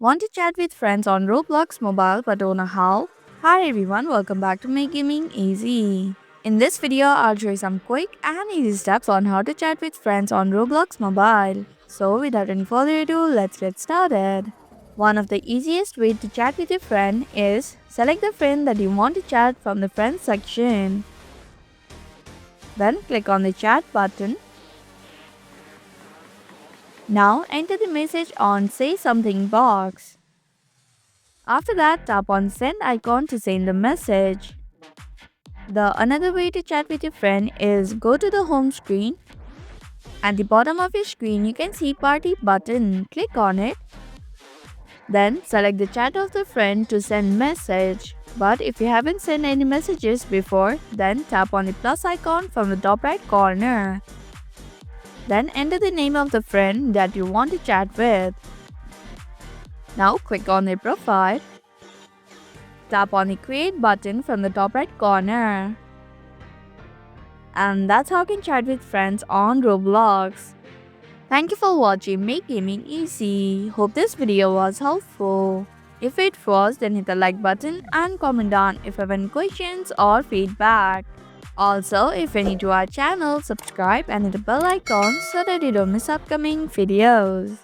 Want to chat with friends on Roblox mobile but don't know how? Hi everyone, welcome back to Make Gaming Easy. In this video, I'll show you some quick and easy steps on how to chat with friends on Roblox mobile. So without any further ado, let's get started. One of the easiest ways to chat with your friend is select the friend that you want to chat from the friends section. Then click on the chat button. Now enter the message on Say Something box. After that, tap on send icon to send the message. Another way to chat with your friend is go to the home screen. At the bottom of your screen, you can see party button. Click on it. Then select the chat of the friend to send message. But if you haven't sent any messages before, then tap on the plus icon from the top right corner. Then enter the name of the friend that you want to chat with. Now click on their profile. Tap on the create button from the top right corner. And that's how you can chat with friends on Roblox. Thank you for watching Make Gaming Easy. Hope this video was helpful. If it was, then hit the like button and comment down if you have any questions or feedback. Also, if you're new to our channel, subscribe and hit the bell icon so that you don't miss upcoming videos.